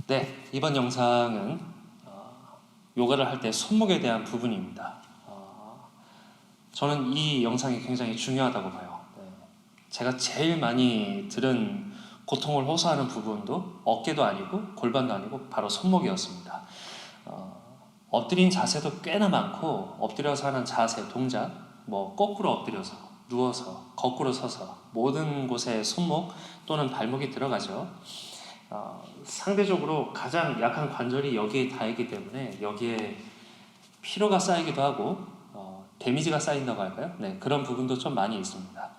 네, 이번 영상은 요가를 할 때 손목에 대한 부분입니다. 저는 이 영상이 굉장히 중요하다고 봐요. 네. 제가 제일 많이 들은 고통을 호소하는 부분도 어깨도 아니고 골반도 아니고 바로 손목이었습니다. 엎드린 자세도 꽤나 많고, 엎드려서 하는 자세, 동작, 뭐 거꾸로 엎드려서, 누워서, 거꾸로 서서 모든 곳에 손목 또는 발목이 들어가죠. 상대적으로 가장 약한 관절이 여기에 닿이기 때문에 여기에 피로가 쌓이기도 하고 데미지가 쌓인다고 할까요? 네, 그런 부분도 좀 많이 있습니다.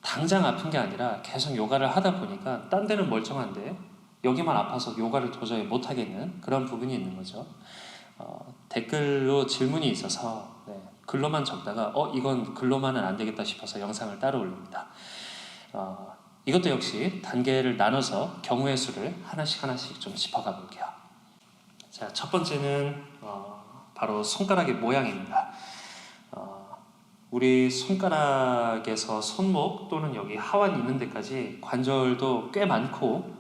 당장 아픈 게 아니라 계속 요가를 하다 보니까 딴 데는 멀쩡한데 여기만 아파서 요가를 도저히 못하겠는 그런 부분이 있는 거죠. 댓글로 질문이 있어서 글로만 적다가 이건 글로만은 안 되겠다 싶어서 영상을 따로 올립니다. 이것도 역시 단계를 나눠서 경우의 수를 하나씩 좀 짚어가 볼게요. 자, 첫 번째는 바로 손가락의 모양입니다. 우리 손가락에서 손목 또는 여기 하완 있는 데까지 관절도 꽤 많고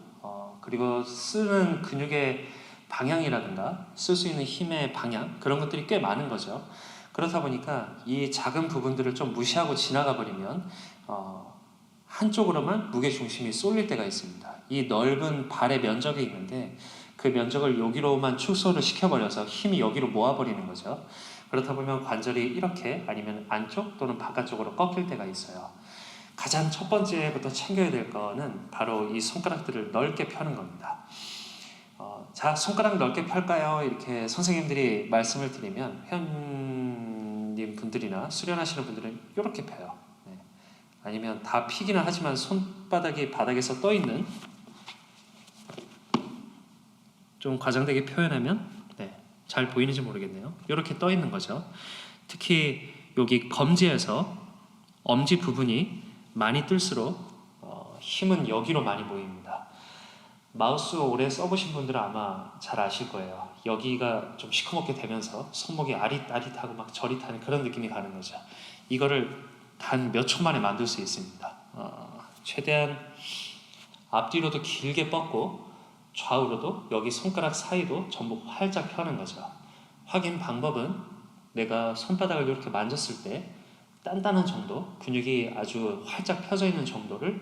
그리고 쓰는 근육의 방향이라든가 쓸 수 있는 힘의 방향 그런 것들이 꽤 많은 거죠. 그렇다 보니까 이 작은 부분들을 좀 무시하고 지나가 버리면 한쪽으로만 무게중심이 쏠릴 때가 있습니다. 이 넓은 발의 면적이 있는데 그 면적을 여기로만 축소를 시켜버려서 힘이 여기로 모아버리는 거죠. 그렇다 보면 관절이 이렇게 아니면 안쪽 또는 바깥쪽으로 꺾일 때가 있어요. 가장 첫 번째부터 챙겨야 될 거는 바로 이 손가락들을 넓게 펴는 겁니다. 자, 손가락 넓게 펼까요? 이렇게 선생님들이 말씀을 드리면 회원님 분들이나 수련하시는 분들은 이렇게 펴요. 아니면 다 피기는 하지만 손바닥이 바닥에서 떠 있는, 좀 과장되게 표현하면 잘 보이는지 모르겠네요. 이렇게 떠 있는 거죠. 특히 여기 검지에서 엄지 부분이 많이 뜰수록 힘은 여기로 많이 모입니다. 마우스 오래 써보신 분들은 아마 잘 아실 거예요. 여기가 좀 시커멓게 되면서 손목이 아릿아릿하고 막 저릿하는 그런 느낌이 가는 거죠. 이거를 단 몇 초 만에 만들 수 있습니다. 최대한 앞뒤로도 길게 뻗고 좌우로도 여기 손가락 사이도 전부 활짝 펴는 거죠. 확인 방법은 내가 손바닥을 이렇게 만졌을 때 단단한 정도, 근육이 아주 활짝 펴져 있는 정도를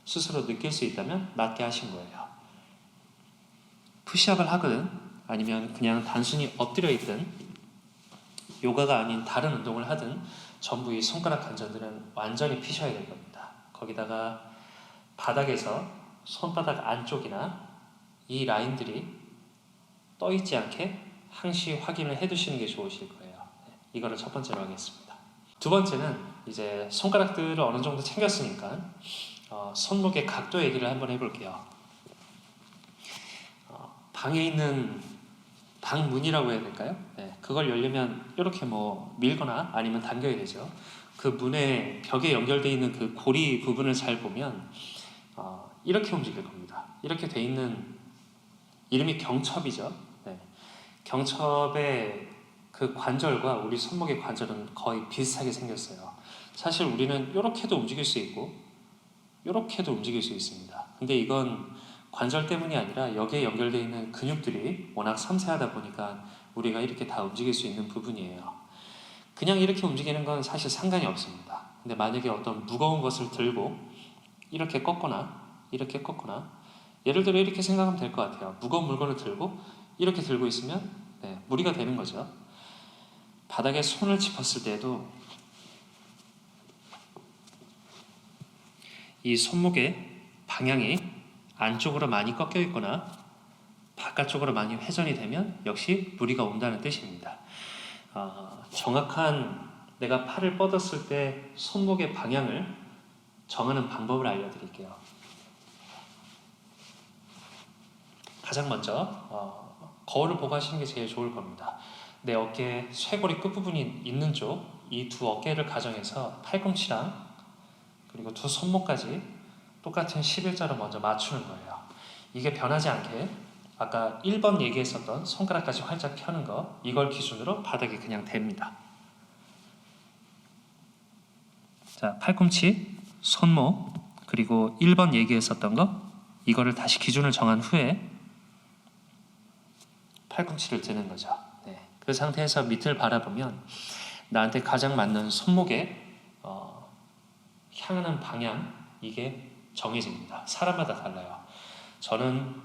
스스로 느낄 수 있다면 맞게 하신 거예요. 푸시업을 하든 아니면 그냥 단순히 엎드려 있든 요가가 아닌 다른 운동을 하든 전부 이 손가락 관절들은 완전히 피셔야 될 겁니다. 거기다가 바닥에서 손바닥 안쪽이나 이 라인들이 떠 있지 않게 항시 확인을 해 두시는 게 좋으실 거예요. 이거를 첫 번째로 하겠습니다. 두 번째는 이제 손가락들을 어느 정도 챙겼으니까 손목의 각도 얘기를 한번 해볼게요. 방에 있는 방문이라고 해야 될까요? 그걸 열려면 이렇게 뭐 밀거나 아니면 당겨야 되죠. 그 문에 벽에 연결되어 있는 그 고리 부분을 잘 보면 이렇게 움직일 겁니다. 이렇게 돼 있는 이름이 경첩이죠. 경첩의 그 관절과 우리 손목의 관절은 거의 비슷하게 생겼어요. 사실 우리는 이렇게도 움직일 수 있고 이렇게도 움직일 수 있습니다. 근데 이건 관절 때문이 아니라 여기에 연결되어 있는 근육들이 워낙 섬세하다 보니까 우리가 이렇게 다 움직일 수 있는 부분이에요. 그냥 이렇게 움직이는 건 사실 상관이 없습니다. 근데 만약에 어떤 무거운 것을 들고 이렇게 꺾거나 이렇게 꺾거나, 예를 들어 이렇게 생각하면 될 것 같아요. 무거운 물건을 들고 이렇게 들고 있으면 무리가 되는 거죠. 바닥에 손을 짚었을 때도 이 손목의 방향이 안쪽으로 많이 꺾여 있거나 바깥쪽으로 많이 회전이 되면 역시 무리가 온다는 뜻입니다. 정확한 내가 팔을 뻗었을 때 손목의 방향을 정하는 방법을 알려드릴게요. 가장 먼저 거울을 보고 하시는 게 제일 좋을 겁니다. 내 어깨 쇄골이 끝부분이 있는 쪽, 이 두 어깨를 가정해서 팔꿈치랑 그리고 두 손목까지 똑같은 11자로 먼저 맞추는 거예요. 이게 변하지 않게 아까 1번 얘기했었던 손가락까지 활짝 펴는 거, 이걸 기준으로 바닥에 그냥 댑니다. 자, 팔꿈치, 손목, 그리고 1번 얘기했었던 거, 이거를 다시 기준을 정한 후에 팔꿈치를 드는 거죠. 네. 그 상태에서 밑을 바라보면 나한테 가장 맞는 손목에 향하는 방향, 이게 정해집니다. 사람마다 달라요. 저는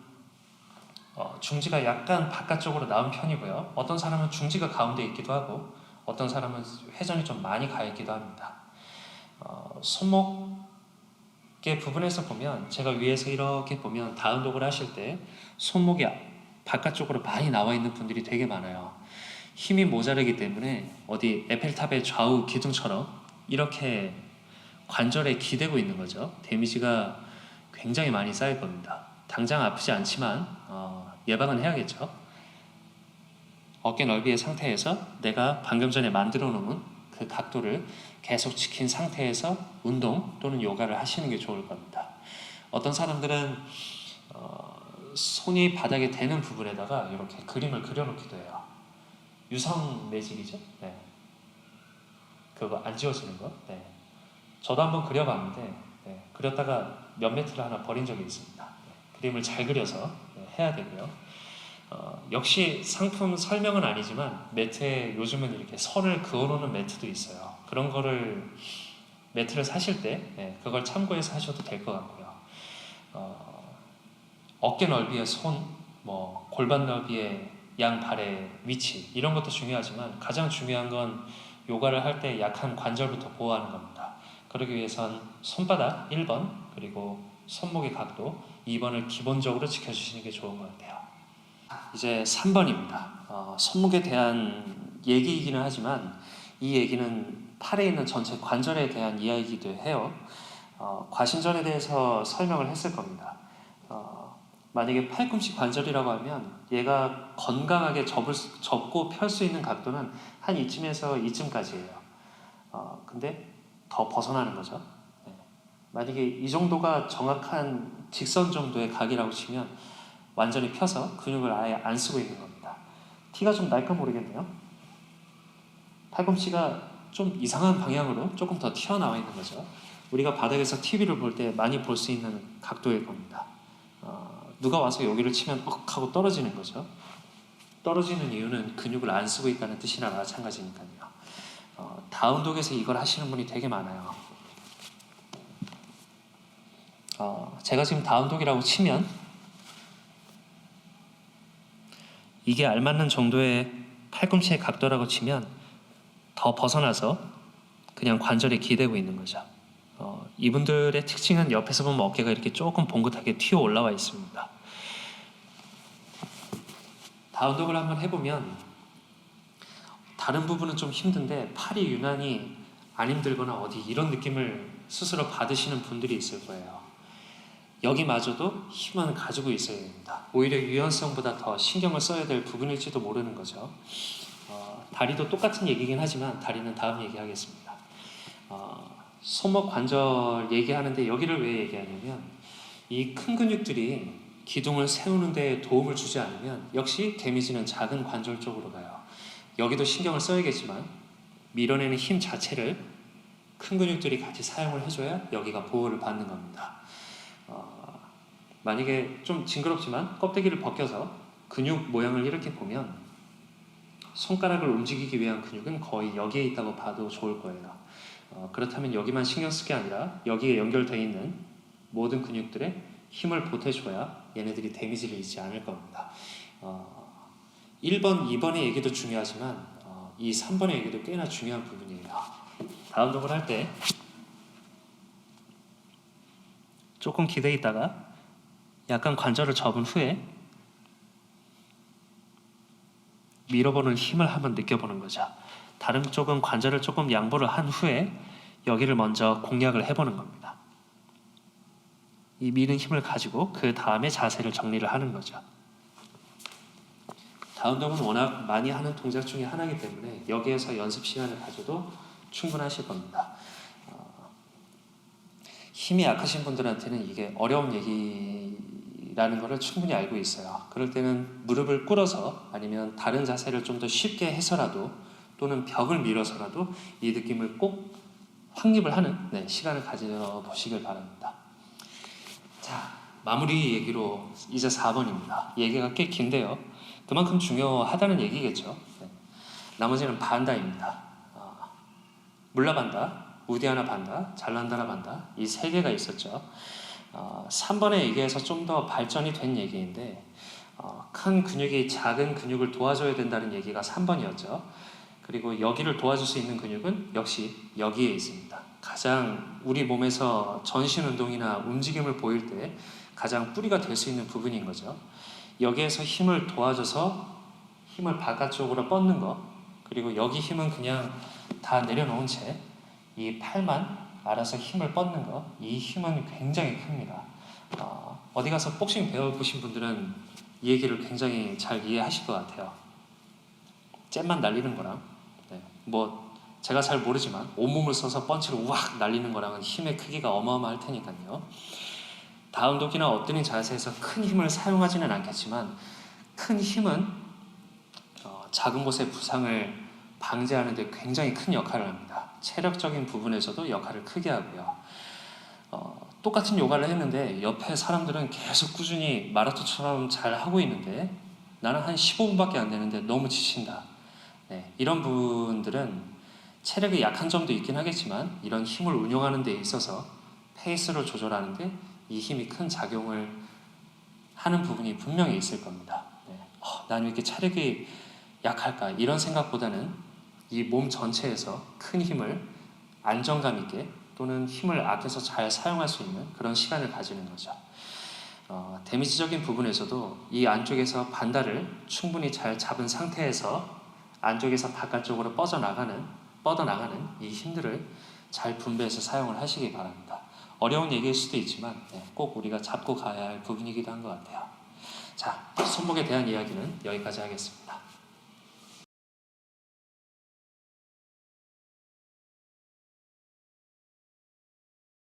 중지가 약간 바깥쪽으로 나온 편이고요. 어떤 사람은 중지가 가운데 있기도 하고 어떤 사람은 회전이 좀 많이 가 있기도 합니다. 손목의 부분에서 보면, 제가 위에서 이렇게 보면 다운독을 하실 때 손목이 바깥쪽으로 많이 나와 있는 분들이 되게 많아요. 힘이 모자르기 때문에 어디 에펠탑의 좌우 기둥처럼 이렇게 관절에 기대고 있는 거죠. 데미지가 굉장히 많이 쌓일 겁니다. 당장 아프지 않지만 예방은 해야겠죠. 어깨 넓이의 상태에서 내가 방금 전에 만들어 놓은 그 각도를 계속 지킨 상태에서 운동 또는 요가를 하시는 게 좋을 겁니다. 어떤 사람들은 손이 바닥에 대는 부분에다가 이렇게 그림을 그려놓기도 해요. 유성 매직이죠? 네. 그거 안 지워지는 거? 네. 저도 한번 그려봤는데 그렸다가 몇 매트를 하나 버린 적이 있습니다. 그림을 잘 그려서 해야 되고요. 역시 상품 설명은 아니지만 매트에 요즘은 이렇게 선을 그어놓는 매트도 있어요. 그런 거를 매트를 사실 때 그걸 참고해서 하셔도 될 것 같고요. 어깨 넓이의 손, 골반 넓이의 양 발의 위치, 이런 것도 중요하지만 가장 중요한 건 요가를 할 때 약한 관절부터 보호하는 겁니다. 그러기 위해선 손바닥 1번 그리고 손목의 각도 2번을 기본적으로 지켜주시는 게 좋은 것 같아요. 이제 3번입니다. 손목에 대한 얘기이기는 하지만 이 얘기는 팔에 있는 전체 관절에 대한 이야기이기도 해요. 과신전에 대해서 설명을 했을 겁니다. 만약에 팔꿈치 관절이라고 하면 얘가 건강하게 접고 펼 수 있는 각도는 한 이쯤에서 이쯤까지예요. 근데 더 벗어나는 거죠. 네. 만약에 이 정도가 정확한 직선 정도의 각이라고 치면 완전히 펴서 근육을 아예 안 쓰고 있는 겁니다. 티가 좀 날까 모르겠네요. 팔꿈치가 좀 이상한 방향으로 조금 더 튀어나와 있는 거죠. 우리가 바닥에서 TV를 볼 때 많이 볼 수 있는 각도일 겁니다. 누가 와서 여기를 치면 억 하고 떨어지는 거죠. 떨어지는 이유는 근육을 안 쓰고 있다는 뜻이나 마찬가지니까요. 다운독에서 이걸 하시는 분이 되게 많아요. 제가 지금 다운독이라고 치면 이게 알맞는 정도의 팔꿈치의 각도라고 치면 더 벗어나서 그냥 관절에 기대고 있는 거죠. 이분들의 특징은 옆에서 보면 어깨가 이렇게 조금 봉긋하게 튀어 올라와 있습니다. 다운독을 한번 해보면 다른 부분은 좀 힘든데 팔이 유난히 안 힘들거나 어디 이런 느낌을 스스로 받으시는 분들이 있을 거예요. 여기마저도 힘은 가지고 있어야 됩니다. 오히려 유연성보다 더 신경을 써야 될 부분일지도 모르는 거죠. 다리도 똑같은 얘기긴 하지만 다리는 다음 얘기하겠습니다. 손목 관절 얘기하는데 여기를 왜 얘기하냐면 이 큰 근육들이 기둥을 세우는 데 도움을 주지 않으면 역시 데미지는 작은 관절 쪽으로 가요. 여기도 신경을 써야겠지만 밀어내는 힘 자체를 큰 근육들이 같이 사용을 해줘야 여기가 보호를 받는 겁니다. 만약에 좀 징그럽지만 껍데기를 벗겨서 근육 모양을 이렇게 보면 손가락을 움직이기 위한 근육은 거의 여기에 있다고 봐도 좋을 거예요. 그렇다면 여기만 신경 쓸 게 아니라 여기에 연결되어 있는 모든 근육들의 힘을 보태줘야 얘네들이 데미지를 입지 않을 겁니다. 1번, 2번의 얘기도 중요하지만 이 3번의 얘기도 꽤나 중요한 부분이에요. 다운독을 할 때 조금 기대 있다가 약간 관절을 접은 후에 밀어보는 힘을 한번 느껴보는 거죠. 다른 쪽은 관절을 조금 양보를 한 후에 여기를 먼저 공략을 해보는 겁니다. 이 미는 힘을 가지고 그 다음에 자세를 정리를 하는 거죠. 다운독은 워낙 많이 하는 동작 중에 하나이기 때문에 여기에서 연습 시간을 가져도 충분하실 겁니다. 힘이 약하신 분들한테는 이게 어려운 얘기라는 것을 충분히 알고 있어요. 그럴 때는 무릎을 꿇어서 아니면 다른 자세를 좀 더 쉽게 해서라도 또는 벽을 밀어서라도 이 느낌을 꼭 확립을 하는 시간을 가져보시길 바랍니다. 자, 마무리 얘기로 이제 4번입니다. 얘기가 꽤 긴데요. 그만큼 중요하다는 얘기겠죠. 네. 나머지는 반다입니다. 물라반다, 우디아나 반다, 잘난다라 반다 이 세 개가 있었죠. 3번에 얘기해서 좀 더 발전이 된 얘기인데 큰 근육이 작은 근육을 도와줘야 된다는 얘기가 3번이었죠. 그리고 여기를 도와줄 수 있는 근육은 역시 여기에 있습니다. 가장 우리 몸에서 전신 운동이나 움직임을 보일 때 가장 뿌리가 될 수 있는 부분인 거죠. 여기에서 힘을 도와줘서 힘을 바깥쪽으로 뻗는 거, 그리고 여기 힘은 그냥 다 내려놓은 채 이 팔만 알아서 힘을 뻗는 거, 이 힘은 굉장히 큽니다. 어디 가서 복싱 배워보신 분들은 이 얘기를 굉장히 잘 이해하실 것 같아요. 잽만 날리는 거랑 뭐 제가 잘 모르지만 온몸을 써서 펀치를 우악 날리는 거랑은 힘의 크기가 어마어마할 테니까요. 다운독이나 엎드린 자세에서 큰 힘을 사용하지는 않겠지만 큰 힘은 작은 곳의 부상을 방지하는 데 굉장히 큰 역할을 합니다. 체력적인 부분에서도 역할을 크게 하고요. 똑같은 요가를 했는데 옆에 사람들은 계속 꾸준히 마라톤처럼 잘 하고 있는데 나는 한 15분밖에 안 되는데 너무 지친다. 이런 분들은 체력이 약한 점도 있긴 하겠지만 이런 힘을 운용하는 데 있어서 페이스를 조절하는데 이 힘이 큰 작용을 하는 부분이 분명히 있을 겁니다. 나는 이렇게 체력이 약할까 이런 생각보다는 이 몸 전체에서 큰 힘을 안정감 있게 또는 힘을 아껴서 잘 사용할 수 있는 그런 시간을 가지는 거죠. 데미지적인 부분에서도 이 안쪽에서 반다를 충분히 잘 잡은 상태에서 안쪽에서 바깥쪽으로 뻗어나가는 이 힘들을 잘 분배해서 사용을 하시기 바랍니다. 어려운 얘기일 수도 있지만 꼭 우리가 잡고 가야 할 부분이기도 한 것 같아요. 자, 손목에 대한 이야기는 여기까지 하겠습니다.